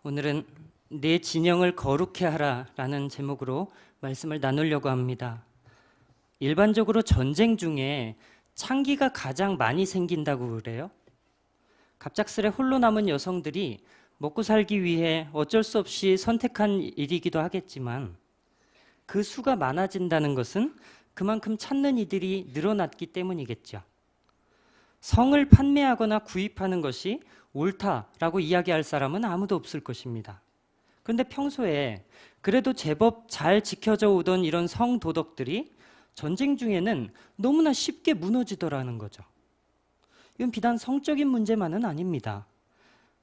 오늘은 내 진영을 거룩해 하라라는 제목으로 말씀을 나누려고 합니다. 일반적으로 전쟁 중에 창기가 가장 많이 생긴다고 그래요. 갑작스레 홀로 남은 여성들이 먹고 살기 위해 어쩔 수 없이 선택한 일이기도 하겠지만 그 수가 많아진다는 것은 그만큼 찾는 이들이 늘어났기 때문이겠죠. 성을 판매하거나 구입하는 것이 옳다라고 이야기할 사람은 아무도 없을 것입니다. 그런데 평소에 그래도 제법 잘 지켜져 오던 이런 성도덕들이 전쟁 중에는 너무나 쉽게 무너지더라는 거죠. 이건 비단 성적인 문제만은 아닙니다.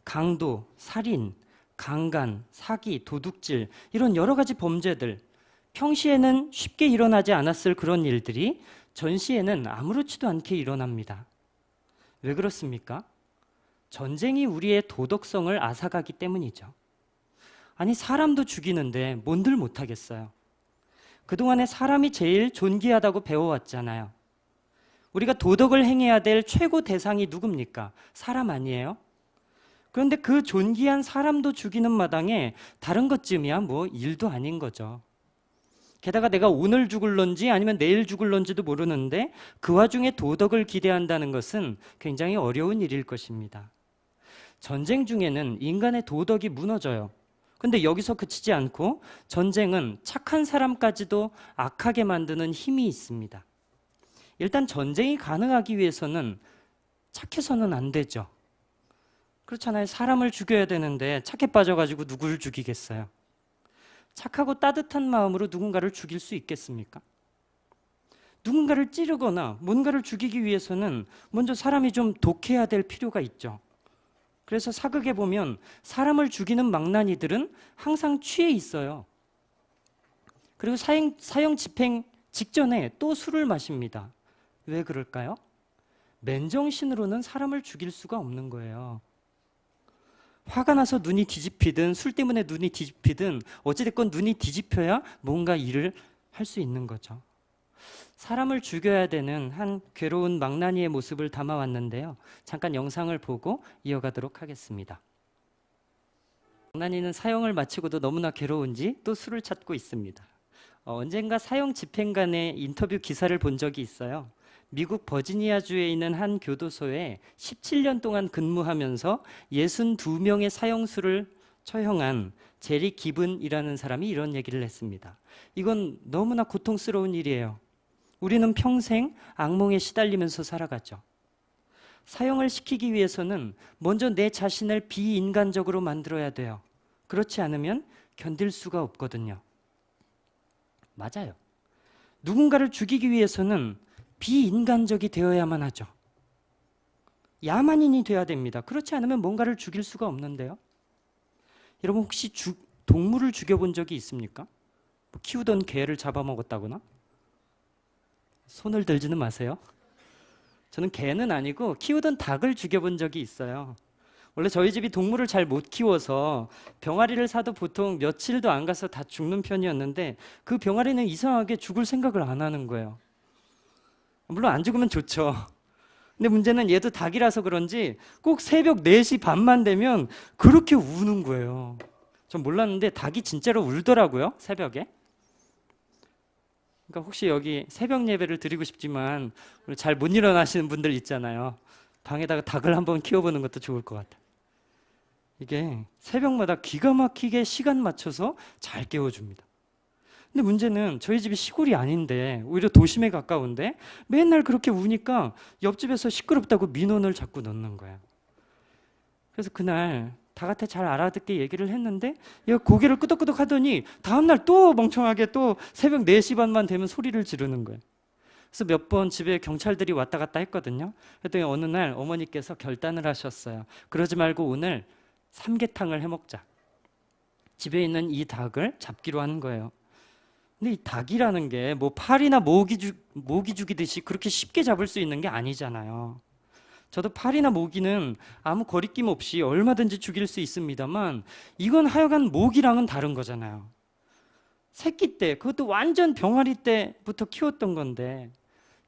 강도, 살인, 강간, 사기, 도둑질 이런 여러 가지 범죄들, 평시에는 쉽게 일어나지 않았을 그런 일들이 전시에는 아무렇지도 않게 일어납니다. 왜 그렇습니까? 전쟁이 우리의 도덕성을 앗아가기 때문이죠. 아니, 사람도 죽이는데 뭔들 못하겠어요. 그동안에 사람이 제일 존귀하다고 배워왔잖아요. 우리가 도덕을 행해야 될 최고 대상이 누굽니까? 사람 아니에요? 그런데 그 존귀한 사람도 죽이는 마당에 다른 것쯤이야 뭐 일도 아닌 거죠. 게다가 내가 오늘 죽을런지 아니면 내일 죽을런지도 모르는데 그 와중에 도덕을 기대한다는 것은 굉장히 어려운 일일 것입니다. 전쟁 중에는 인간의 도덕이 무너져요. 근데 여기서 그치지 않고 전쟁은 착한 사람까지도 악하게 만드는 힘이 있습니다. 일단 전쟁이 가능하기 위해서는 착해서는 안 되죠. 그렇잖아요. 사람을 죽여야 되는데 착해 빠져가지고 누구를 죽이겠어요? 착하고 따뜻한 마음으로 누군가를 죽일 수 있겠습니까? 누군가를 찌르거나 뭔가를 죽이기 위해서는 먼저 사람이 좀 독해야 될 필요가 있죠. 그래서 사극에 보면 사람을 죽이는 망나니들은 항상 취해 있어요. 그리고 사형 집행 직전에 또 술을 마십니다. 왜 그럴까요? 맨정신으로는 사람을 죽일 수가 없는 거예요. 화가 나서 눈이 뒤집히든 술 때문에 눈이 뒤집히든 어찌됐건 눈이 뒤집혀야 뭔가 일을 할 수 있는 거죠. 사람을 죽여야 되는 한 괴로운 망나니의 모습을 담아왔는데요. 잠깐 영상을 보고 이어가도록 하겠습니다. 망나니는 사형을 마치고도 너무나 괴로운지 또 술을 찾고 있습니다. 언젠가 사형 집행관의 인터뷰 기사를 본 적이 있어요. 미국 버지니아주에 있는 한 교도소에 17년 동안 근무하면서 62명의 사형수를 처형한 제리 기븐이라는 사람이 이런 얘기를 했습니다. 이건 너무나 고통스러운 일이에요. 우리는 평생 악몽에 시달리면서 살아가죠. 사형을 시키기 위해서는 먼저 내 자신을 비인간적으로 만들어야 돼요. 그렇지 않으면 견딜 수가 없거든요. 맞아요. 누군가를 죽이기 위해서는 비인간적이 되어야만 하죠. 야만인이 돼야 됩니다. 그렇지 않으면 뭔가를 죽일 수가 없는데요. 여러분 혹시 동물을 죽여본 적이 있습니까? 뭐 키우던 개를 잡아먹었다거나? 손을 들지는 마세요. 저는 개는 아니고 키우던 닭을 죽여본 적이 있어요. 원래 저희 집이 동물을 잘 못 키워서 병아리를 사도 보통 며칠도 안 가서 다 죽는 편이었는데 그 병아리는 이상하게 죽을 생각을 안 하는 거예요. 물론 안 죽으면 좋죠. 근데 문제는 얘도 닭이라서 그런지 꼭 새벽 4시 반만 되면 그렇게 우는 거예요. 전 몰랐는데 닭이 진짜로 울더라고요, 새벽에. 그러니까 혹시 여기 새벽 예배를 드리고 싶지만 잘 못 일어나시는 분들 있잖아요. 방에다가 닭을 한번 키워보는 것도 좋을 것 같아요. 이게 새벽마다 기가 막히게 시간 맞춰서 잘 깨워줍니다. 근데 문제는 저희 집이 시골이 아닌데 오히려 도심에 가까운데 맨날 그렇게 우니까 옆집에서 시끄럽다고 민원을 자꾸 넣는 거예요. 그래서 그날 닭한테 잘 알아듣게 얘기를 했는데 얘가 고개를 끄덕끄덕 하더니 다음날 또 멍청하게 또 새벽 4시 반만 되면 소리를 지르는 거예요. 그래서 몇 번 집에 경찰들이 왔다 갔다 했거든요. 그랬더니 어느 날 어머니께서 결단을 하셨어요. 그러지 말고 오늘 삼계탕을 해먹자. 집에 있는 이 닭을 잡기로 하는 거예요. 근데 이 닭이라는 게 뭐 파리나 모기 죽이듯이 그렇게 쉽게 잡을 수 있는 게 아니잖아요. 저도 파리나 모기는 아무 거리낌 없이 얼마든지 죽일 수 있습니다만 이건 하여간 모기랑은 다른 거잖아요. 새끼 때, 그것도 완전 병아리 때부터 키웠던 건데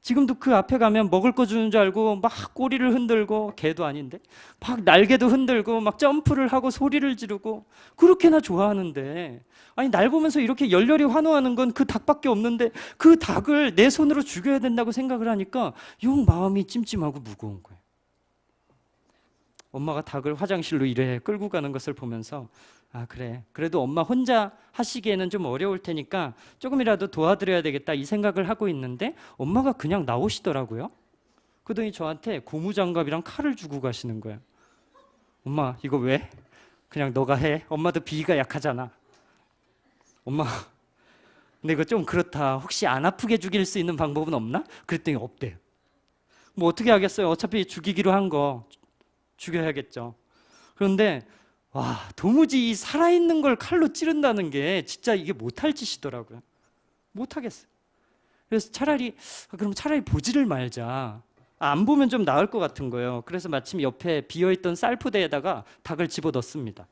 지금도 그 앞에 가면 먹을 거 주는 줄 알고 막 꼬리를 흔들고, 개도 아닌데 막 날개도 흔들고 막 점프를 하고 소리를 지르고 그렇게나 좋아하는데, 아니 날 보면서 이렇게 열렬히 환호하는 건 그 닭밖에 없는데 그 닭을 내 손으로 죽여야 된다고 생각을 하니까 영 마음이 찜찜하고 무거운 거예요. 엄마가 닭을 화장실로 이래 끌고 가는 것을 보면서, 아 그래, 그래도 엄마 혼자 하시기에는 좀 어려울 테니까 조금이라도 도와드려야 되겠다 이 생각을 하고 있는데, 엄마가 그냥 나오시더라고요. 그러더니 저한테 고무장갑이랑 칼을 주고 가시는 거예요. 엄마 이거 왜? 그냥 너가 해. 엄마도 비위가 약하잖아. 엄마 근데 이거 좀 그렇다. 혹시 안 아프게 죽일 수 있는 방법은 없나? 그랬더니 없대요. 뭐 어떻게 하겠어요. 어차피 죽이기로 한 거 죽여야겠죠. 그런데 와, 도무지 이 살아있는 걸 칼로 찌른다는 게 진짜 이게 못할 짓이더라고요. 못하겠어요. 그래서 그럼 차라리 보지를 말자. 안 보면 좀 나을 것 같은 거예요. 그래서 마침 옆에 비어있던 쌀포대에다가 닭을 집어넣습니다.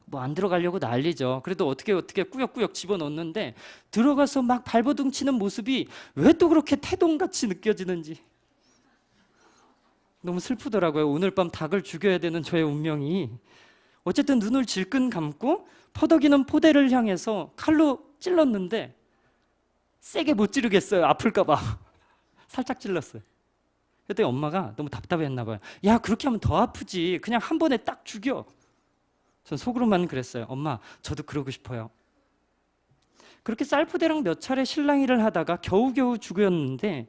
뭐 안 들어가려고 난리죠. 그래도 어떻게 꾸역꾸역 집어넣는데 들어가서 막 발버둥 치는 모습이 왜 또 그렇게 태동같이 느껴지는지 너무 슬프더라고요. 오늘 밤 닭을 죽여야 되는 저의 운명이. 어쨌든 눈을 질끈 감고 퍼덕이는 포대를 향해서 칼로 찔렀는데 세게 못 찌르겠어요. 아플까 봐. 살짝 찔렀어요. 그랬더니 엄마가 너무 답답했나 봐요. 야, 그렇게 하면 더 아프지. 그냥 한 번에 딱 죽여. 전 속으로만 그랬어요. 엄마, 저도 그러고 싶어요. 그렇게 쌀포대랑 몇 차례 실랑이를 하다가 겨우겨우 죽였는데,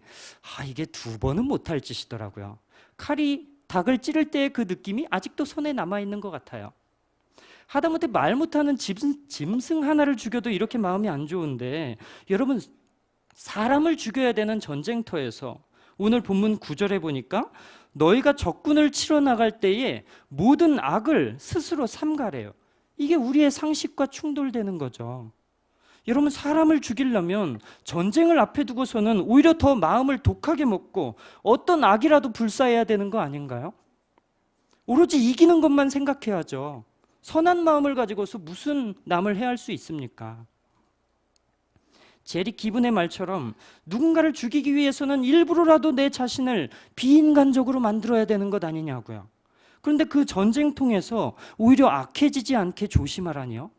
이게 두 번은 못할 짓이더라고요. 칼이 닭을 찌를 때의 그 느낌이 아직도 손에 남아있는 것 같아요. 하다못해 말 못하는 짐승 하나를 죽여도 이렇게 마음이 안 좋은데, 여러분 사람을 죽여야 되는 전쟁터에서 오늘 본문 9절에 보니까 너희가 적군을 치러 나갈 때에 모든 악을 스스로 삼가래요. 이게 우리의 상식과 충돌되는 거죠. 여러분 사람을 죽이려면 전쟁을 앞에 두고서는 오히려 더 마음을 독하게 먹고 어떤 악이라도 불사해야 되는 거 아닌가요? 오로지 이기는 것만 생각해야죠. 선한 마음을 가지고서 무슨 남을 해할 수 있습니까? 제리 기분의 말처럼 누군가를 죽이기 위해서는 일부러라도 내 자신을 비인간적으로 만들어야 되는 것 아니냐고요. 그런데 그 전쟁통에서 오히려 악해지지 않게 조심하라니요.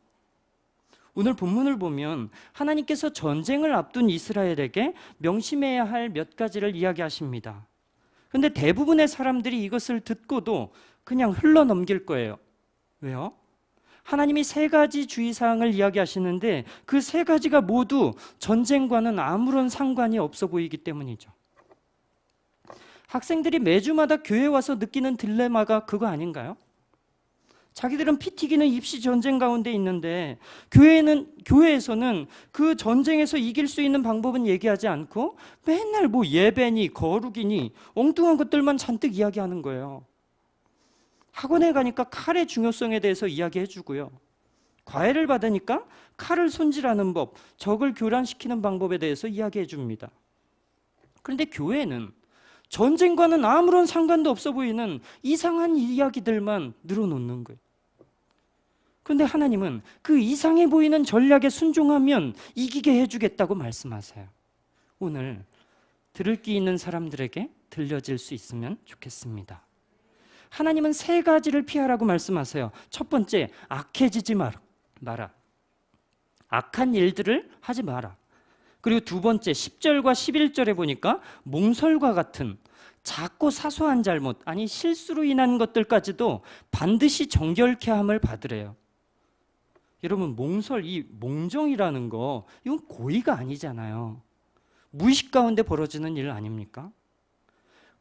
오늘 본문을 보면 하나님께서 전쟁을 앞둔 이스라엘에게 명심해야 할 몇 가지를 이야기하십니다. 그런데 대부분의 사람들이 이것을 듣고도 그냥 흘러넘길 거예요. 왜요? 하나님이 세 가지 주의사항을 이야기하시는데 그 세 가지가 모두 전쟁과는 아무런 상관이 없어 보이기 때문이죠. 학생들이 매주마다 교회에 와서 느끼는 딜레마가 그거 아닌가요? 자기들은 피 튀기는 입시 전쟁 가운데 있는데 교회에서는 그 전쟁에서 이길 수 있는 방법은 얘기하지 않고 맨날 뭐 예배니 거룩이니 엉뚱한 것들만 잔뜩 이야기하는 거예요. 학원에 가니까 칼의 중요성에 대해서 이야기해 주고요. 과외를 받으니까 칼을 손질하는 법, 적을 교란시키는 방법에 대해서 이야기해 줍니다. 그런데 교회는 전쟁과는 아무런 상관도 없어 보이는 이상한 이야기들만 늘어놓는 거예요. 그런데 하나님은 그 이상해 보이는 전략에 순종하면 이기게 해주겠다고 말씀하세요. 오늘 들을 귀 있는 사람들에게 들려질 수 있으면 좋겠습니다. 하나님은 세 가지를 피하라고 말씀하세요. 첫 번째, 악해지지 마라. 악한 일들을 하지 마라. 그리고 두 번째, 10절과 11절에 보니까 몽설과 같은 작고 사소한 잘못, 아니 실수로 인한 것들까지도 반드시 정결케 함을 받으래요. 여러분 몽설, 이 몽정이라는 거 이건 고의가 아니잖아요. 무의식 가운데 벌어지는 일 아닙니까?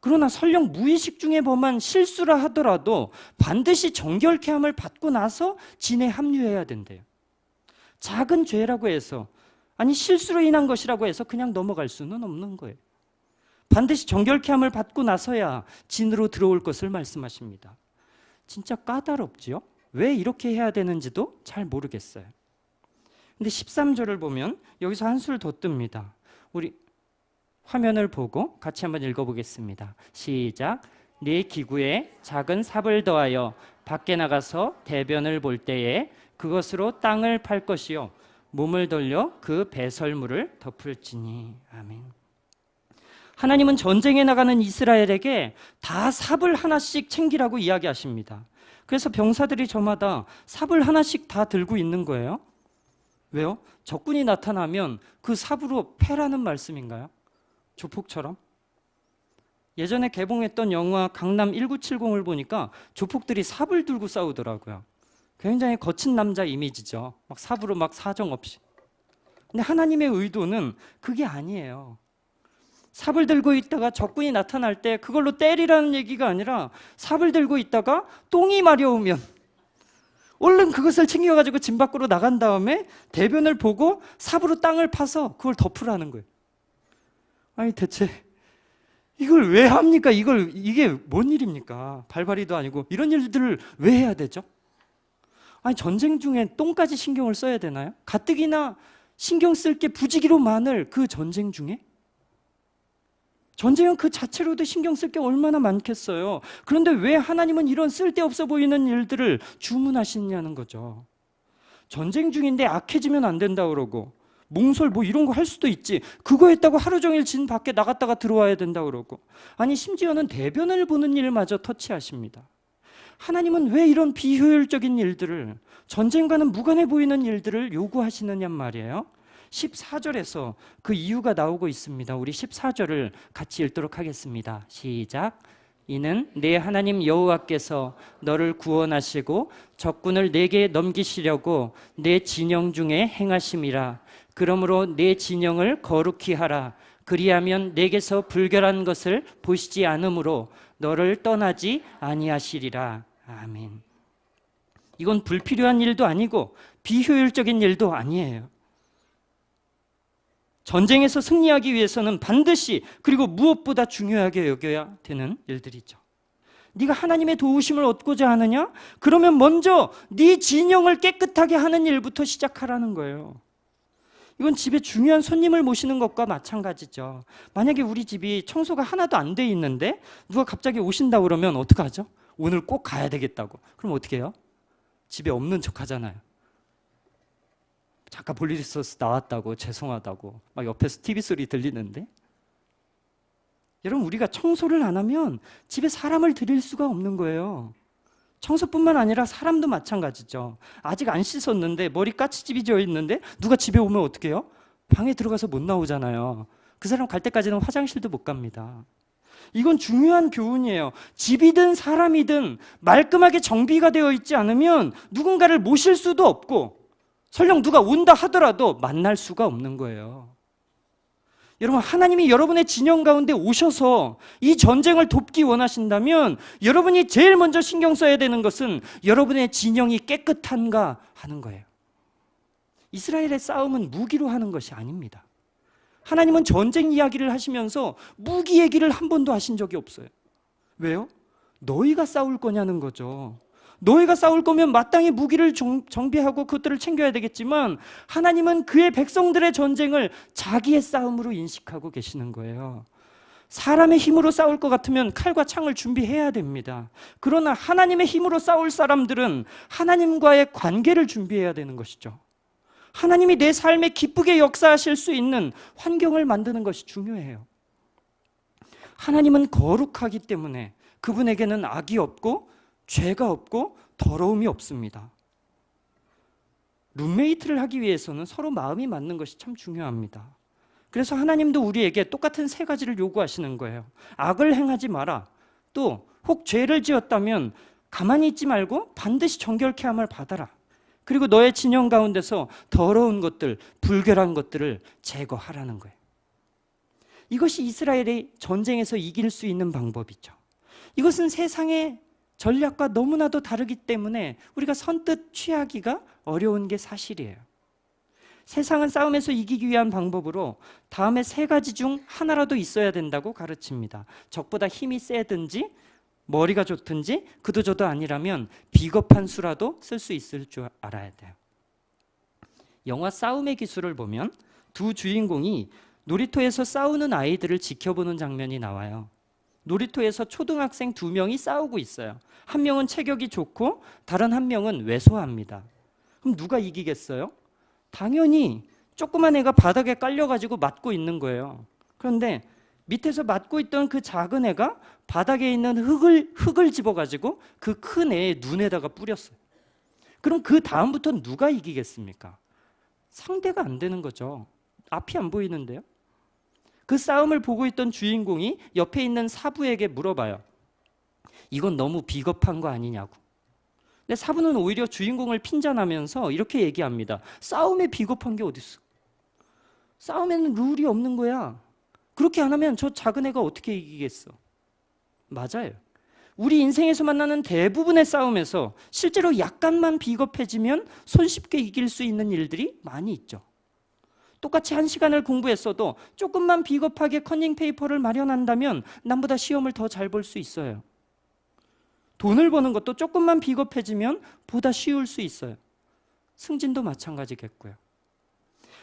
그러나 설령 무의식 중에 범한 실수라 하더라도 반드시 정결케 함을 받고 나서 진에 합류해야 된대요. 작은 죄라고 해서, 아니 실수로 인한 것이라고 해서 그냥 넘어갈 수는 없는 거예요. 반드시 정결케 함을 받고 나서야 진으로 들어올 것을 말씀하십니다. 진짜 까다롭지요? 왜 이렇게 해야 되는지도 잘 모르겠어요. 근데 13절을 보면 여기서 한술 더 뜹니다. 우리 화면을 보고 같이 한번 읽어보겠습니다. 시작. 네 기구에 작은 삽을 더하여 밖에 나가서 대변을 볼 때에 그것으로 땅을 팔 것이요 몸을 돌려 그 배설물을 덮을지니. 아멘. 하나님은 전쟁에 나가는 이스라엘에게 다 삽을 하나씩 챙기라고 이야기하십니다. 그래서 병사들이 저마다 삽을 하나씩 다 들고 있는 거예요. 왜요? 적군이 나타나면 그 삽으로 패라는 말씀인가요? 조폭처럼? 예전에 개봉했던 영화 강남 1970을 보니까 조폭들이 삽을 들고 싸우더라고요. 굉장히 거친 남자 이미지죠. 막 삽으로 막 사정없이. 근데 하나님의 의도는 그게 아니에요. 삽을 들고 있다가 적군이 나타날 때 그걸로 때리라는 얘기가 아니라 삽을 들고 있다가 똥이 마려우면 얼른 그것을 챙겨가지고 집 밖으로 나간 다음에 대변을 보고 삽으로 땅을 파서 그걸 덮으라는 거예요. 아니 대체 이걸 왜 합니까? 이게 뭔 일입니까? 발발이도 아니고 이런 일들을 왜 해야 되죠? 아니 전쟁 중에 똥까지 신경을 써야 되나요? 가뜩이나 신경 쓸 게 부지기로 많을 그 전쟁 중에? 전쟁은 그 자체로도 신경 쓸 게 얼마나 많겠어요. 그런데 왜 하나님은 이런 쓸데없어 보이는 일들을 주문하시냐는 거죠. 전쟁 중인데 악해지면 안 된다 그러고 몽설 뭐 이런 거 할 수도 있지. 그거 했다고 하루 종일 진 밖에 나갔다가 들어와야 된다 그러고. 아니 심지어는 대변을 보는 일마저 터치하십니다. 하나님은 왜 이런 비효율적인 일들을, 전쟁과는 무관해 보이는 일들을 요구하시느냐 말이에요. 14절에서 그 이유가 나오고 있습니다. 우리 14절을 같이 읽도록 하겠습니다. 시작. 이는 내 하나님 여호와께서 너를 구원하시고 적군을 내게 넘기시려고 내 진영 중에 행하심이라. 그러므로 내 진영을 거룩히 하라. 그리하면 내게서 불결한 것을 보시지 않으므로 너를 떠나지 아니하시리라. 아멘. 이건 불필요한 일도 아니고 비효율적인 일도 아니에요. 전쟁에서 승리하기 위해서는 반드시 그리고 무엇보다 중요하게 여겨야 되는 일들이죠. 네가 하나님의 도우심을 얻고자 하느냐? 그러면 먼저 네 진영을 깨끗하게 하는 일부터 시작하라는 거예요. 이건 집에 중요한 손님을 모시는 것과 마찬가지죠. 만약에 우리 집이 청소가 하나도 안 돼 있는데 누가 갑자기 오신다고 그러면 어떡하죠? 오늘 꼭 가야 되겠다고. 그럼 어떻게 해요? 집에 없는 척 하잖아요. 잠깐 볼 일 있어서 나왔다고, 죄송하다고 막 옆에서 TV 소리 들리는데, 여러분 우리가 청소를 안 하면 집에 사람을 들일 수가 없는 거예요. 청소뿐만 아니라 사람도 마찬가지죠. 아직 안 씻었는데 머리 까치집이 져 있는데 누가 집에 오면 어떻게 해요? 방에 들어가서 못 나오잖아요. 그 사람 갈 때까지는 화장실도 못 갑니다. 이건 중요한 교훈이에요. 집이든 사람이든 말끔하게 정비가 되어 있지 않으면 누군가를 모실 수도 없고 설령 누가 온다 하더라도 만날 수가 없는 거예요. 여러분 하나님이 여러분의 진영 가운데 오셔서 이 전쟁을 돕기 원하신다면 여러분이 제일 먼저 신경 써야 되는 것은 여러분의 진영이 깨끗한가 하는 거예요. 이스라엘의 싸움은 무기로 하는 것이 아닙니다. 하나님은 전쟁 이야기를 하시면서 무기 얘기를 한 번도 하신 적이 없어요. 왜요? 너희가 싸울 거냐는 거죠. 너희가 싸울 거면 마땅히 무기를 정비하고 그것들을 챙겨야 되겠지만 하나님은 그의 백성들의 전쟁을 자기의 싸움으로 인식하고 계시는 거예요. 사람의 힘으로 싸울 것 같으면 칼과 창을 준비해야 됩니다. 그러나 하나님의 힘으로 싸울 사람들은 하나님과의 관계를 준비해야 되는 것이죠. 하나님이 내 삶에 기쁘게 역사하실 수 있는 환경을 만드는 것이 중요해요. 하나님은 거룩하기 때문에 그분에게는 악이 없고 죄가 없고 더러움이 없습니다. 룸메이트를 하기 위해서는 서로 마음이 맞는 것이 참 중요합니다. 그래서 하나님도 우리에게 똑같은 세 가지를 요구하시는 거예요. 악을 행하지 마라. 또 혹 죄를 지었다면 가만히 있지 말고 반드시 정결케 함을 받아라. 그리고 너의 진영 가운데서 더러운 것들, 불결한 것들을 제거하라는 거예요. 이것이 이스라엘이 전쟁에서 이길 수 있는 방법이죠. 이것은 세상의 전략과 너무나도 다르기 때문에 우리가 선뜻 취하기가 어려운 게 사실이에요. 세상은 싸움에서 이기기 위한 방법으로 다음에 세 가지 중 하나라도 있어야 된다고 가르칩니다. 적보다 힘이 세든지 머리가 좋든지 그도저도 아니라면 비겁한 수라도 쓸 수 있을 줄 알아야 돼요. 영화 싸움의 기술을 보면 두 주인공이 놀이터에서 싸우는 아이들을 지켜보는 장면이 나와요. 놀이터에서 초등학생 2명이 싸우고 있어요. 한 명은 체격이 좋고 다른 한 명은 왜소합니다. 그럼 누가 이기겠어요? 당연히 조그만 애가 바닥에 깔려가지고 맞고 있는 거예요. 그런데 밑에서 맡고 있던 그 작은 애가 바닥에 있는 흙을 집어가지고 그 큰 애의 눈에다가 뿌렸어요. 그럼 그 다음부터 누가 이기겠습니까? 상대가 안 되는 거죠. 앞이 안 보이는데요. 그 싸움을 보고 있던 주인공이 옆에 있는 사부에게 물어봐요. 이건 너무 비겁한 거 아니냐고. 근데 사부는 오히려 주인공을 핀잔하면서 이렇게 얘기합니다. 싸움에 비겁한 게 어딨어? 싸움에는 룰이 없는 거야. 그렇게 안 하면 저 작은 애가 어떻게 이기겠어? 맞아요. 우리 인생에서 만나는 대부분의 싸움에서 실제로 약간만 비겁해지면 손쉽게 이길 수 있는 일들이 많이 있죠. 똑같이 1시간을 공부했어도 조금만 비겁하게 커닝 페이퍼를 마련한다면 남보다 시험을 더 잘 볼 수 있어요. 돈을 버는 것도 조금만 비겁해지면 보다 쉬울 수 있어요. 승진도 마찬가지겠고요.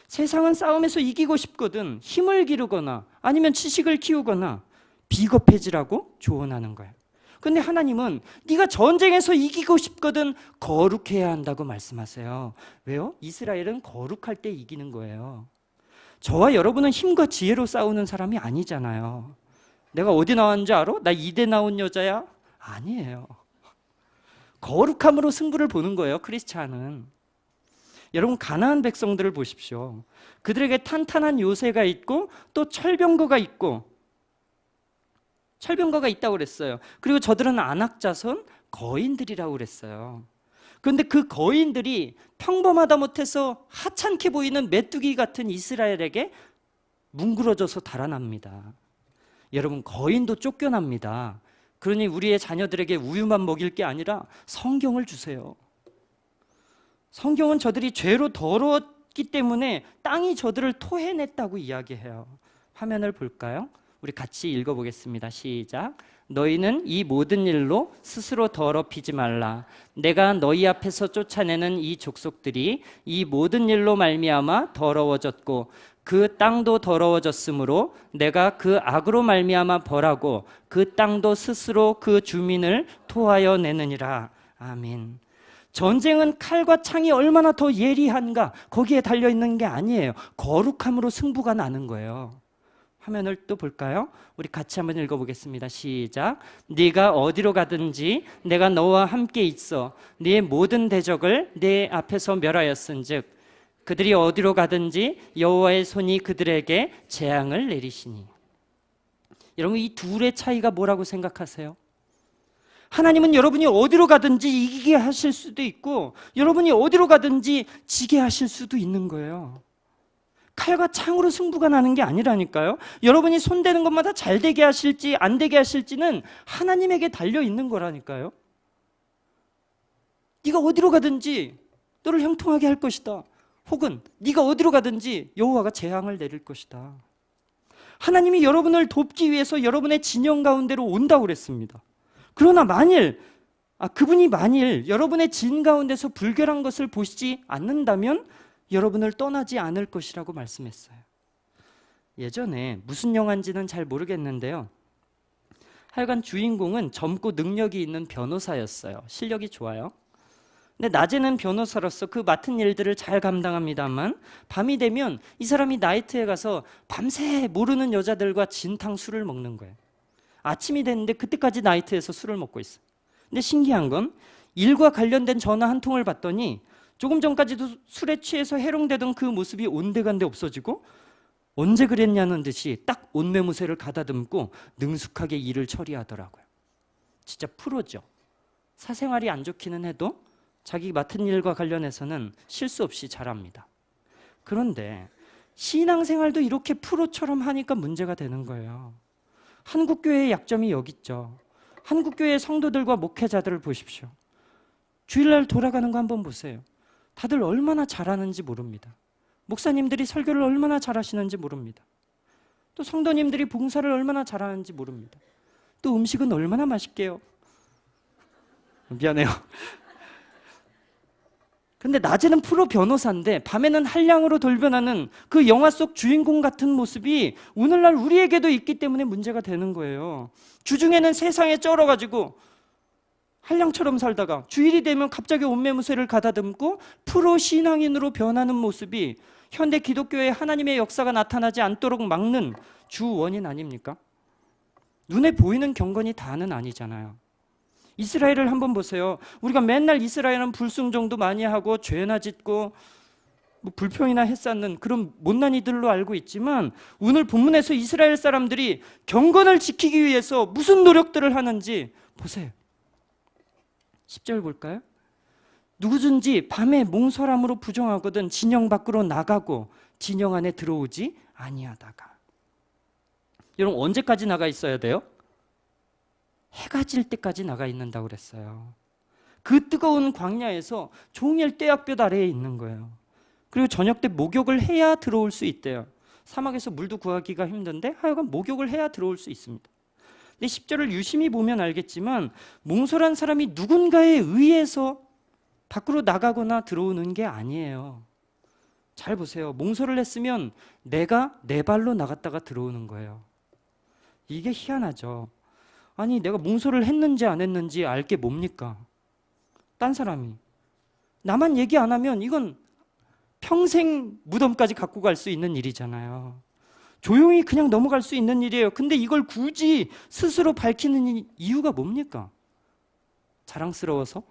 세상은 싸움에서 이기고 싶거든 힘을 기르거나 아니면 지식을 키우거나 비겁해지라고 조언하는 거예요. 근데 하나님은 네가 전쟁에서 이기고 싶거든 거룩해야 한다고 말씀하세요. 왜요? 이스라엘은 거룩할 때 이기는 거예요. 저와 여러분은 힘과 지혜로 싸우는 사람이 아니잖아요. 내가 어디 나왔는지 알아? 나 이대 나온 여자야? 아니에요. 거룩함으로 승부를 보는 거예요, 크리스찬은. 여러분, 가나안 백성들을 보십시오. 그들에게 탄탄한 요새가 있고 또 철병거가 있고 철병거가 있다고 그랬어요. 그리고 저들은 안악자손 거인들이라고 그랬어요. 그런데 그 거인들이 평범하다 못해서 하찮게 보이는 메뚜기 같은 이스라엘에게 뭉그러져서 달아납니다. 여러분, 거인도 쫓겨납니다. 그러니 우리의 자녀들에게 우유만 먹일 게 아니라 성경을 주세요. 성경은 저들이 죄로 더러웠기 때문에 땅이 저들을 토해냈다고 이야기해요. 화면을 볼까요? 우리 같이 읽어보겠습니다. 시작. 너희는 이 모든 일로 스스로 더럽히지 말라. 내가 너희 앞에서 쫓아내는 이 족속들이 이 모든 일로 말미암아 더러워졌고 그 땅도 더러워졌으므로 내가 그 악으로 말미암아 벌하고 그 땅도 스스로 그 주민을 토하여 내느니라. 아멘. 전쟁은 칼과 창이 얼마나 더 예리한가 거기에 달려있는 게 아니에요. 거룩함으로 승부가 나는 거예요. 화면을 또 볼까요? 우리 같이 한번 읽어보겠습니다. 시작. 네가 어디로 가든지 내가 너와 함께 있어 네 모든 대적을 네 앞에서 멸하였은즉 그들이 어디로 가든지 여호와의 손이 그들에게 재앙을 내리시니. 여러분, 이 둘의 차이가 뭐라고 생각하세요? 하나님은 여러분이 어디로 가든지 이기게 하실 수도 있고 여러분이 어디로 가든지 지게 하실 수도 있는 거예요. 칼과 창으로 승부가 나는 게 아니라니까요. 여러분이 손대는 것마다 잘 되게 하실지 안 되게 하실지는 하나님에게 달려 있는 거라니까요. 네가 어디로 가든지 너를 형통하게 할 것이다. 혹은 네가 어디로 가든지 여호와가 재앙을 내릴 것이다. 하나님이 여러분을 돕기 위해서 여러분의 진영 가운데로 온다고 그랬습니다. 그러나 그분이 만일 여러분의 진 가운데서 불결한 것을 보시지 않는다면 여러분을 떠나지 않을 것이라고 말씀했어요. 예전에 무슨 영화인지는 잘 모르겠는데요. 하여간 주인공은 젊고 능력이 있는 변호사였어요. 실력이 좋아요. 근데 낮에는 변호사로서 그 맡은 일들을 잘 감당합니다만 밤이 되면 이 사람이 나이트에 가서 밤새 모르는 여자들과 진탕 술을 먹는 거예요. 아침이 됐는데 그때까지 나이트에서 술을 먹고 있어요. 근데 신기한 건 일과 관련된 전화 한 통을 받더니 조금 전까지도 술에 취해서 해롱되던 그 모습이 온데간데 없어지고 언제 그랬냐는 듯이 딱 옷매무새를 가다듬고 능숙하게 일을 처리하더라고요. 진짜 프로죠. 사생활이 안 좋기는 해도 자기 맡은 일과 관련해서는 실수 없이 잘합니다. 그런데 신앙생활도 이렇게 프로처럼 하니까 문제가 되는 거예요. 한국교회의 약점이 여기 있죠. 한국교회 성도들과 목회자들을 보십시오. 주일날 돌아가는 거 한번 보세요. 다들 얼마나 잘하는지 모릅니다. 목사님들이 설교를 얼마나 잘하시는지 모릅니다. 또 성도님들이 봉사를 얼마나 잘하는지 모릅니다. 또 음식은 얼마나 맛있게요. 미안해요. 근데 낮에는 프로 변호사인데 밤에는 한량으로 돌변하는 그 영화 속 주인공 같은 모습이 오늘날 우리에게도 있기 때문에 문제가 되는 거예요. 주중에는 세상에 쩔어가지고 한량처럼 살다가 주일이 되면 갑자기 옷매무새를 가다듬고 프로 신앙인으로 변하는 모습이 현대 기독교의 하나님의 역사가 나타나지 않도록 막는 주 원인 아닙니까? 눈에 보이는 경건이 다는 아니잖아요. 이스라엘을 한번 보세요. 우리가 맨날 이스라엘은 불순종도 많이 하고 죄나 짓고 뭐 불평이나 해쌓는 그런 못난 이들로 알고 있지만, 오늘 본문에서 이스라엘 사람들이 경건을 지키기 위해서 무슨 노력들을 하는지 보세요. 10절 볼까요? 누구든지 밤에 몽설함으로 부정하거든 진영 밖으로 나가고 진영 안에 들어오지 아니하다가. 여러분, 언제까지 나가 있어야 돼요? 해가 질 때까지 나가 있는다고 그랬어요. 그 뜨거운 광야에서 종일 떼약볕 아래에 있는 거예요. 그리고 저녁 때 목욕을 해야 들어올 수 있대요. 사막에서 물도 구하기가 힘든데 하여간 목욕을 해야 들어올 수 있습니다. 근데 10절을 유심히 보면 알겠지만, 몽설한 사람이 누군가에 의해서 밖으로 나가거나 들어오는 게 아니에요. 잘 보세요. 몽설을 했으면 내가 내 발로 나갔다가 들어오는 거예요. 이게 희한하죠. 아니, 내가 몽설을 했는지 안 했는지 알 게 뭡니까? 딴 사람이. 나만 얘기 안 하면 이건 평생 무덤까지 갖고 갈 수 있는 일이잖아요. 조용히 그냥 넘어갈 수 있는 일이에요. 근데 이걸 굳이 스스로 밝히는 이유가 뭡니까? 자랑스러워서?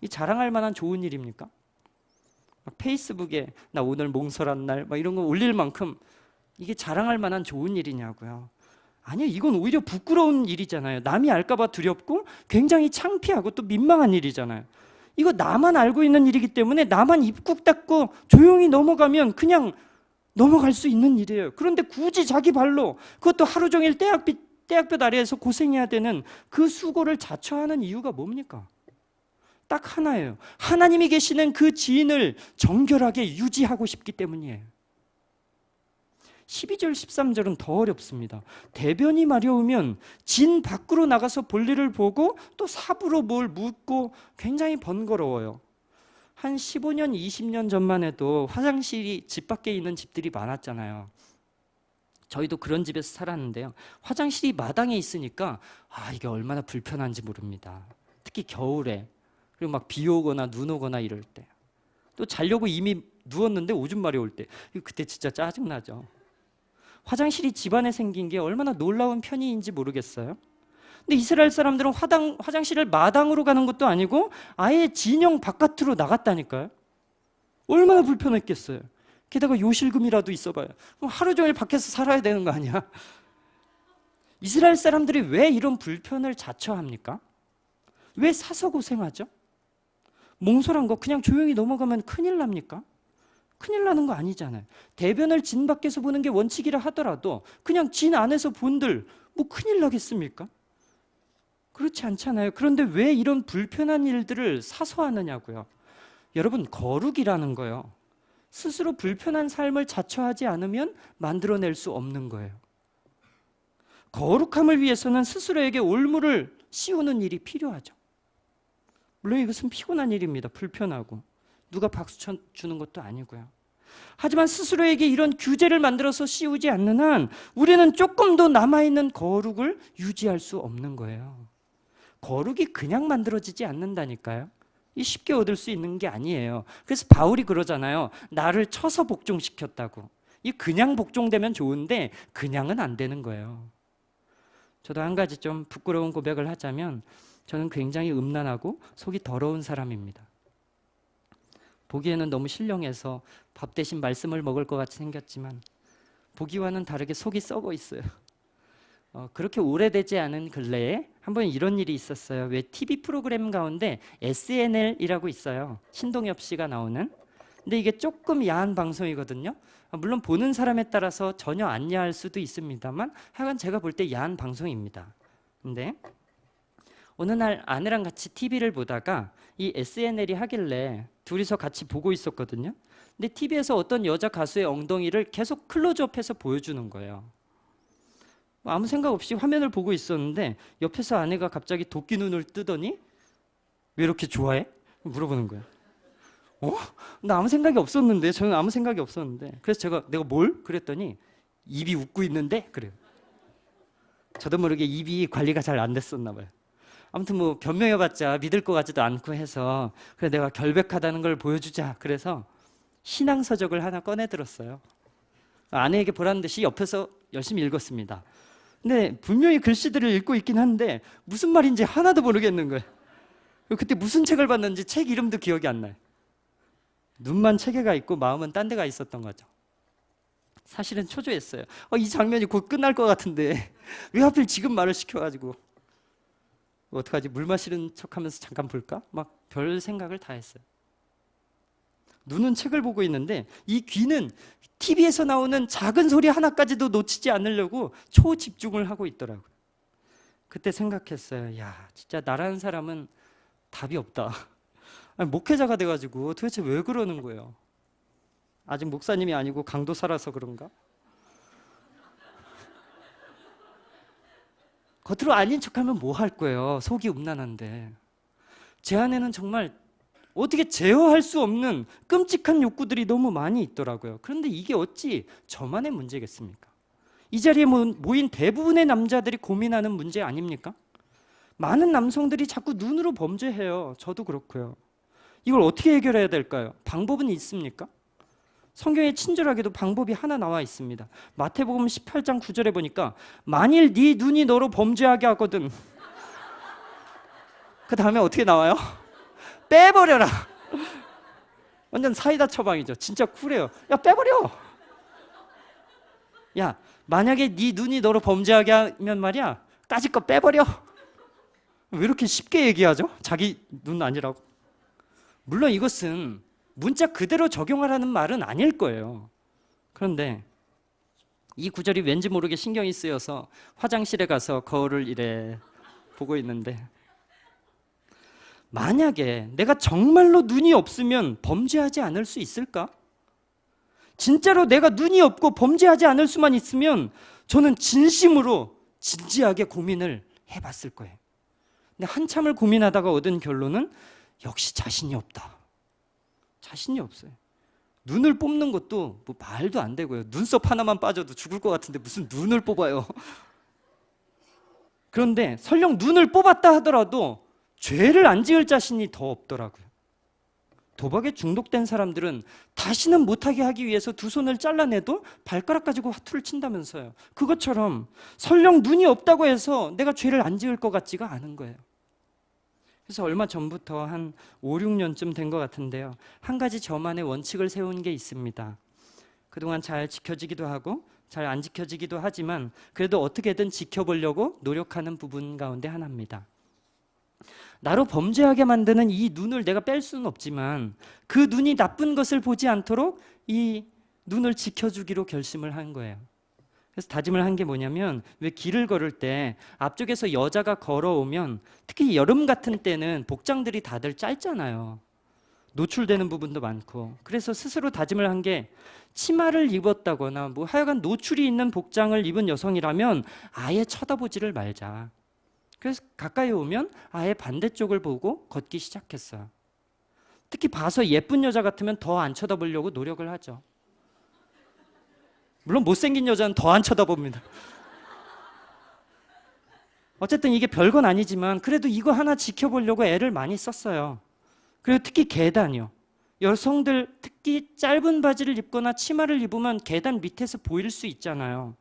이 자랑할 만한 좋은 일입니까? 막 페이스북에 나 오늘 몽설한 날 막 이런 거 올릴 만큼 이게 자랑할 만한 좋은 일이냐고요. 아니요, 이건 오히려 부끄러운 일이잖아요. 남이 알까봐 두렵고 굉장히 창피하고 또 민망한 일이잖아요. 이거 나만 알고 있는 일이기 때문에 나만 입국 닫고 조용히 넘어가면 그냥 넘어갈 수 있는 일이에요. 그런데 굳이 자기 발로, 그것도 하루 종일 떼약볕 아래에서 고생해야 되는 그 수고를 자처하는 이유가 뭡니까? 딱 하나예요. 하나님이 계시는 그 지인을 정결하게 유지하고 싶기 때문이에요. 12절 13절은 더 어렵습니다. 대변이 마려우면 진 밖으로 나가서 볼일을 보고 또 삽으로 뭘 묻고 굉장히 번거로워요. 한 15년 20년 전만 해도 화장실이 집 밖에 있는 집들이 많았잖아요. 저희도 그런 집에서 살았는데요. 화장실이 마당에 있으니까 이게 얼마나 불편한지 모릅니다. 특히 겨울에, 그리고 막 비 오거나 눈 오거나 이럴 때, 또 자려고 이미 누웠는데 오줌 마려울 때, 그때 진짜 짜증나죠. 화장실이 집안에 생긴 게 얼마나 놀라운 편의인지 모르겠어요. 근데 이스라엘 사람들은 화장실을 마당으로 가는 것도 아니고 아예 진영 바깥으로 나갔다니까요. 얼마나 불편했겠어요. 게다가 요실금이라도 있어봐요. 그럼 하루 종일 밖에서 살아야 되는 거 아니야? 이스라엘 사람들이 왜 이런 불편을 자처합니까? 왜 사서 고생하죠? 몽설한 거 그냥 조용히 넘어가면 큰일 납니까? 큰일 나는 거 아니잖아요. 대변을 진 밖에서 보는 게 원칙이라 하더라도 그냥 진 안에서 본들 뭐 큰일 나겠습니까? 그렇지 않잖아요. 그런데 왜 이런 불편한 일들을 사서 하느냐고요. 여러분, 거룩이라는 거요, 스스로 불편한 삶을 자처하지 않으면 만들어낼 수 없는 거예요. 거룩함을 위해서는 스스로에게 올무를 씌우는 일이 필요하죠. 물론 이것은 피곤한 일입니다. 불편하고 누가 박수 주는 것도 아니고요. 하지만 스스로에게 이런 규제를 만들어서 씌우지 않는 한 우리는 조금 더 남아있는 거룩을 유지할 수 없는 거예요. 거룩이 그냥 만들어지지 않는다니까요. 이 쉽게 얻을 수 있는 게 아니에요. 그래서 바울이 그러잖아요. 나를 쳐서 복종시켰다고. 이 그냥 복종되면 좋은데 그냥은 안 되는 거예요. 저도 한 가지 좀 부끄러운 고백을 하자면, 저는 굉장히 음란하고 속이 더러운 사람입니다. 보기에는 너무 신령해서 밥 대신 말씀을 먹을 것 같이 생겼지만 보기와는 다르게 속이 썩어 있어요. 그렇게 오래되지 않은 근래에 한번 이런 일이 있었어요. 왜 TV 프로그램 가운데 SNL이라고 있어요. 신동엽 씨가 나오는. 근데 이게 조금 야한 방송이거든요. 물론 보는 사람에 따라서 전혀 안 야할 수도 있습니다만 하여간 제가 볼 때 야한 방송입니다. 근데 어느 날 아내랑 같이 TV를 보다가 이 SNL이 하길래 둘이서 같이 보고 있었거든요. 근데 TV에서 어떤 여자 가수의 엉덩이를 계속 클로즈업해서 보여주는 거예요. 아무 생각 없이 화면을 보고 있었는데 옆에서 아내가 갑자기 도끼 눈을 뜨더니 왜 이렇게 좋아해? 물어보는 거예요. 나 아무 생각이 없었는데, 저는 아무 생각이 없었는데. 그래서 내가 뭘? 그랬더니 입이 웃고 있는데 그래요. 저도 모르게 입이 관리가 잘 안 됐었나 봐요. 아무튼 뭐 변명해봤자 믿을 것 같지도 않고 해서 그래 내가 결백하다는 걸 보여주자. 그래서 신앙서적을 하나 꺼내 들었어요. 아내에게 보라는 듯이 옆에서 열심히 읽었습니다. 근데 분명히 글씨들을 읽고 있긴 한데 무슨 말인지 하나도 모르겠는 거예요. 그때 무슨 책을 봤는지 책 이름도 기억이 안 나요. 눈만 책에가 있고 마음은 딴 데가 있었던 거죠. 사실은 초조했어요. 이 장면이 곧 끝날 것 같은데 왜 하필 지금 말을 시켜가지고 어떡하지? 물 마시는 척하면서 잠깐 볼까? 막 별 생각을 다 했어요. 눈은 책을 보고 있는데 이 귀는 TV에서 나오는 작은 소리 하나까지도 놓치지 않으려고 초집중을 하고 있더라고요. 그때 생각했어요. 야, 진짜 나라는 사람은 답이 없다. 아니, 목회자가 돼가지고 도대체 왜 그러는 거예요? 아직 목사님이 아니고 강도사라서 그런가? 겉으로 아닌 척하면 뭐 할 거예요? 속이 음란한데. 제 안에는 정말 어떻게 제어할 수 없는 끔찍한 욕구들이 너무 많이 있더라고요. 그런데 이게 어찌 저만의 문제겠습니까? 이 자리에 모인 대부분의 남자들이 고민하는 문제 아닙니까? 많은 남성들이 자꾸 눈으로 범죄해요. 저도 그렇고요. 이걸 어떻게 해결해야 될까요? 방법은 있습니까? 성경에 친절하게도 방법이 하나 나와 있습니다. 마태복음 18장 9절에 보니까 만일 네 눈이 너로 범죄하게 하거든, 그 다음에 어떻게 나와요? 빼버려라. 완전 사이다 처방이죠. 진짜 쿨해요. 야, 빼버려. 야, 만약에 네 눈이 너로 범죄하게 하면 말이야, 까짓 거 빼버려. 왜 이렇게 쉽게 얘기하죠? 자기 눈 아니라고. 물론 이것은 문자 그대로 적용하라는 말은 아닐 거예요. 그런데 이 구절이 왠지 모르게 신경이 쓰여서 화장실에 가서 거울을 이래 보고 있는데, 만약에 내가 정말로 눈이 없으면 범죄하지 않을 수 있을까? 진짜로 내가 눈이 없고 범죄하지 않을 수만 있으면 저는 진심으로 진지하게 고민을 해봤을 거예요. 근데 한참을 고민하다가 얻은 결론은 역시 자신이 없다. 자신이 없어요. 눈을 뽑는 것도 뭐 말도 안 되고요. 눈썹 하나만 빠져도 죽을 것 같은데 무슨 눈을 뽑아요. 그런데 설령 눈을 뽑았다 하더라도 죄를 안 지을 자신이 더 없더라고요. 도박에 중독된 사람들은 다시는 못하게 하기 위해서 두 손을 잘라내도 발가락 가지고 화투를 친다면서요. 그것처럼 설령 눈이 없다고 해서 내가 죄를 안 지을 것 같지가 않은 거예요. 그래서 얼마 전부터 한 5, 6년쯤 된 것 같은데요. 한 가지 저만의 원칙을 세운 게 있습니다. 그동안 잘 지켜지기도 하고 잘 안 지켜지기도 하지만 그래도 어떻게든 지켜보려고 노력하는 부분 가운데 하나입니다. 나로 범죄하게 만드는 이 눈을 내가 뺄 수는 없지만 그 눈이 나쁜 것을 보지 않도록 이 눈을 지켜주기로 결심을 한 거예요. 그래서 다짐을 한 게 뭐냐면, 왜 길을 걸을 때 앞쪽에서 여자가 걸어오면 특히 여름 같은 때는 복장들이 다들 짧잖아요. 노출되는 부분도 많고. 그래서 스스로 다짐을 한 게, 치마를 입었다거나 뭐 하여간 노출이 있는 복장을 입은 여성이라면 아예 쳐다보지를 말자. 그래서 가까이 오면 아예 반대쪽을 보고 걷기 시작했어요. 특히 봐서 예쁜 여자 같으면 더 안 쳐다보려고 노력을 하죠. 물론 못생긴 여자는 더 안 쳐다봅니다. 어쨌든 이게 별건 아니지만 그래도 이거 하나 지켜보려고 애를 많이 썼어요. 그리고 특히 계단이요. 여성들 특히 짧은 바지를 입거나 치마를 입으면 계단 밑에서 보일 수 있잖아요.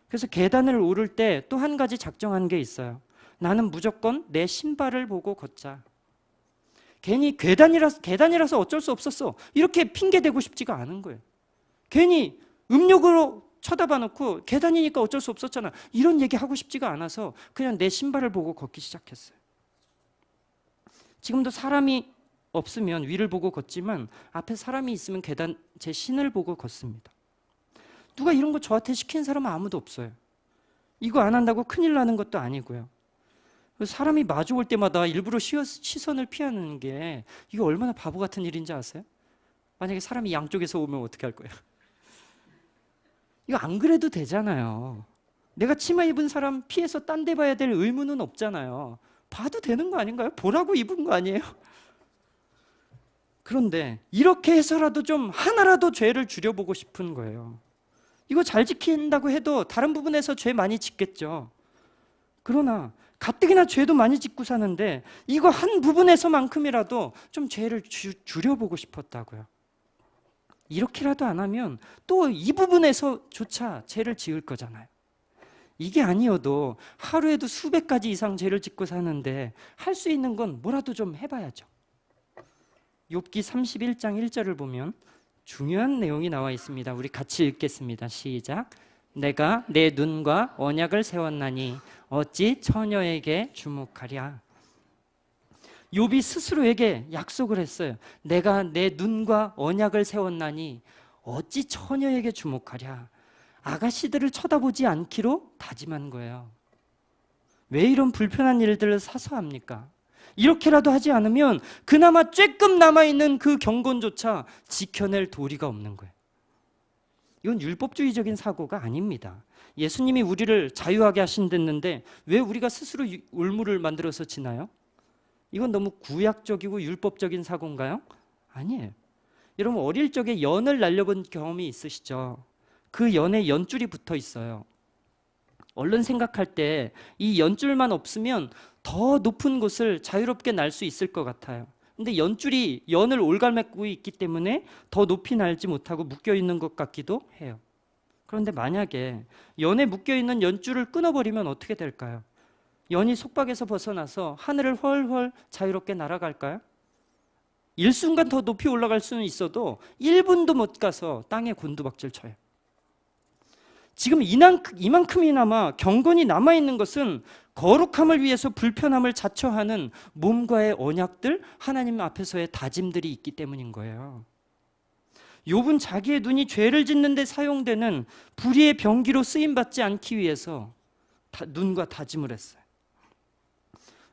그래서 계단을 오를 때 또 한 가지 작정한 게 있어요. 나는 무조건 내 신발을 보고 걷자. 괜히 계단이라서 어쩔 수 없었어, 이렇게 핑계대고 싶지가 않은 거예요. 괜히 음욕으로 쳐다봐 놓고 계단이니까 어쩔 수 없었잖아, 이런 얘기 하고 싶지가 않아서 그냥 내 신발을 보고 걷기 시작했어요. 지금도 사람이 없으면 위를 보고 걷지만 앞에 사람이 있으면 계단 제 신을 보고 걷습니다. 누가 이런 거 저한테 시킨 사람은 아무도 없어요. 이거 안 한다고 큰일 나는 것도 아니고요. 사람이 마주 올 때마다 일부러 시선을 피하는 게 이거 얼마나 바보 같은 일인지 아세요? 만약에 사람이 양쪽에서 오면 어떻게 할 거예요? 이거 안 그래도 되잖아요. 내가 치마 입은 사람 피해서 딴 데 봐야 될 의무는 없잖아요. 봐도 되는 거 아닌가요? 보라고 입은 거 아니에요? 그런데 이렇게 해서라도 좀 하나라도 죄를 줄여보고 싶은 거예요. 이거 잘 지킨다고 해도 다른 부분에서 죄 많이 짓겠죠. 그러나 가뜩이나 죄도 많이 짓고 사는데 이거 한 부분에서만큼이라도 좀 죄를 줄여보고 싶었다고요. 이렇게라도 안 하면 또 이 부분에서조차 죄를 지을 거잖아요. 이게 아니어도 하루에도 수백 가지 이상 죄를 짓고 사는데 할 수 있는 건 뭐라도 좀 해봐야죠. 욥기 31장 1절을 보면 중요한 내용이 나와 있습니다. 우리 같이 읽겠습니다. 시작. 내가 내 눈과 언약을 세웠나니 어찌 처녀에게 주목하랴. 욥이 스스로에게 약속을 했어요. 내가 내 눈과 언약을 세웠나니 어찌 처녀에게 주목하랴. 아가씨들을 쳐다보지 않기로 다짐한 거예요. 왜 이런 불편한 일들을 사서 합니까? 이렇게라도 하지 않으면 그나마 쬐끔 남아있는 그 경건조차 지켜낼 도리가 없는 거예요. 이건 율법주의적인 사고가 아닙니다. 예수님이 우리를 자유하게 하신댔는데 왜 우리가 스스로 올무를 만들어서 지나요? 이건 너무 구약적이고 율법적인 사고인가요? 아니에요. 여러분 어릴 적에 연을 날려본 경험이 있으시죠? 그 연에 연줄이 붙어 있어요. 얼른 생각할 때 이 연줄만 없으면 더 높은 곳을 자유롭게 날 수 있을 것 같아요. 근데 연줄이 연을 올가매고 있기 때문에 더 높이 날지 못하고 묶여 있는 것 같기도 해요. 그런데 만약에 연에 묶여 있는 연줄을 끊어버리면 어떻게 될까요? 연이 속박에서 벗어나서 하늘을 훨훨 자유롭게 날아갈까요? 일순간 더 높이 올라갈 수는 있어도 1분도 못 가서 땅에 곤두박질 쳐요. 지금 이만큼이나마 경건이 남아있는 것은 거룩함을 위해서 불편함을 자처하는 몸과의 언약들, 하나님 앞에서의 다짐들이 있기 때문인 거예요. 욥은 자기의 눈이 죄를 짓는 데 사용되는 불의의 병기로 쓰임받지 않기 위해서 눈과 다짐을 했어요.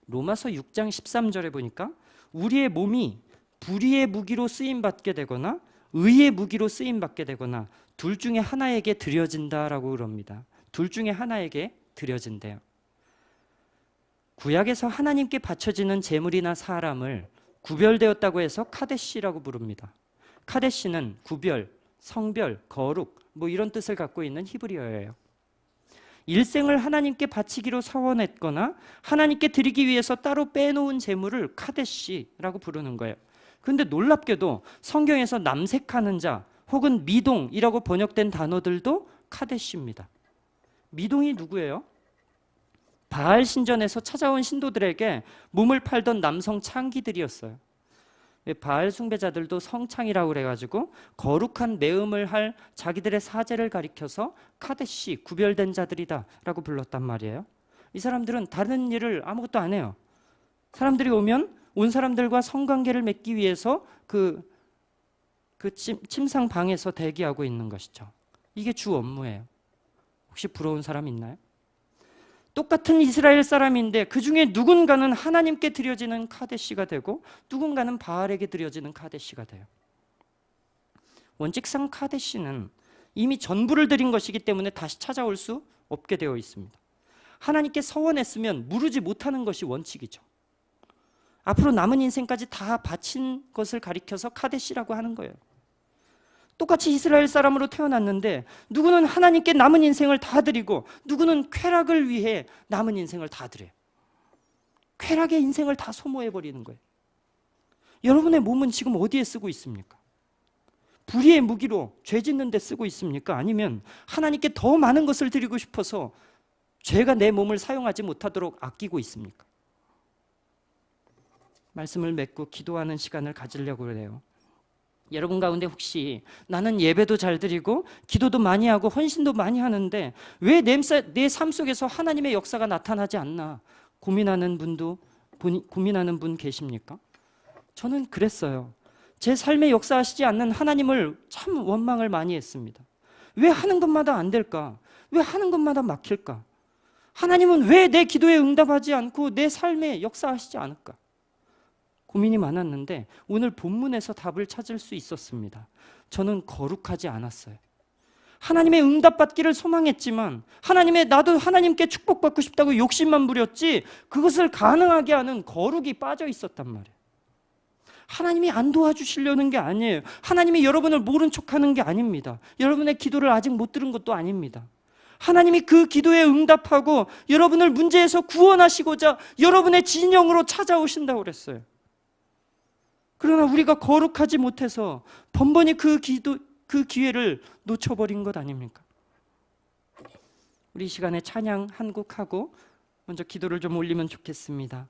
로마서 6장 13절에 보니까 우리의 몸이 불의의 무기로 쓰임받게 되거나 의의 무기로 쓰임받게 되거나 둘 중에 하나에게 드려진다라고 그럽니다. 둘 중에 하나에게 드려진대요. 구약에서 하나님께 바쳐지는 제물이나 사람을 구별되었다고 해서 카데시라고 부릅니다. 카데시는 구별, 성별, 거룩 이런 뜻을 갖고 있는 히브리어예요. 일생을 하나님께 바치기로 서원했거나 하나님께 드리기 위해서 따로 빼놓은 제물을 카데시라고 부르는 거예요. 그런데 놀랍게도 성경에서 남색하는 자 혹은 미동이라고 번역된 단어들도 카데시입니다. 미동이 누구예요? 바알 신전에서 찾아온 신도들에게 몸을 팔던 남성 창기들이었어요. 바알 숭배자들도 성창이라고 그래가지고 거룩한 매음을 할 자기들의 사제를 가리켜서 카데시, 구별된 자들이다 라고 불렀단 말이에요. 이 사람들은 다른 일을 아무것도 안 해요. 사람들이 오면 온 사람들과 성관계를 맺기 위해서 그 침상방에서 대기하고 있는 것이죠. 이게 주 업무예요. 혹시 부러운 사람 있나요? 똑같은 이스라엘 사람인데 그 중에 누군가는 하나님께 드려지는 카데시가 되고 누군가는 바알에게 드려지는 카데시가 돼요. 원칙상 카데시는 이미 전부를 드린 것이기 때문에 다시 찾아올 수 없게 되어 있습니다. 하나님께 서원했으면 무르지 못하는 것이 원칙이죠. 앞으로 남은 인생까지 다 바친 것을 가리켜서 카데시라고 하는 거예요. 똑같이 이스라엘 사람으로 태어났는데 누구는 하나님께 남은 인생을 다 드리고 누구는 쾌락을 위해 남은 인생을 다 드려요. 쾌락의 인생을 다 소모해버리는 거예요. 여러분의 몸은 지금 어디에 쓰고 있습니까? 불의의 무기로 죄 짓는 데 쓰고 있습니까? 아니면 하나님께 더 많은 것을 드리고 싶어서 죄가 내 몸을 사용하지 못하도록 아끼고 있습니까? 말씀을 맺고 기도하는 시간을 가지려고 해요. 여러분 가운데 혹시 나는 예배도 잘 드리고 기도도 많이 하고 헌신도 많이 하는데 왜 내 삶 속에서 하나님의 역사가 나타나지 않나 고민하는 분 계십니까? 저는 그랬어요. 제 삶에 역사하시지 않는 하나님을 참 원망을 많이 했습니다. 왜 하는 것마다 안 될까? 왜 하는 것마다 막힐까? 하나님은 왜 내 기도에 응답하지 않고 내 삶에 역사하시지 않을까? 고민이 많았는데 오늘 본문에서 답을 찾을 수 있었습니다. 저는 거룩하지 않았어요. 하나님의 응답받기를 소망했지만 나도 하나님께 축복받고 싶다고 욕심만 부렸지 그것을 가능하게 하는 거룩이 빠져 있었단 말이에요. 하나님이 안 도와주시려는 게 아니에요. 하나님이 여러분을 모른 척하는 게 아닙니다. 여러분의 기도를 아직 못 들은 것도 아닙니다. 하나님이 그 기도에 응답하고 여러분을 문제에서 구원하시고자 여러분의 진영으로 찾아오신다고 그랬어요. 그러나 우리가 거룩하지 못해서 번번이 그 기회를 놓쳐버린 것 아닙니까? 우리 이 시간에 찬양 한 곡 하고 먼저 기도를 좀 올리면 좋겠습니다.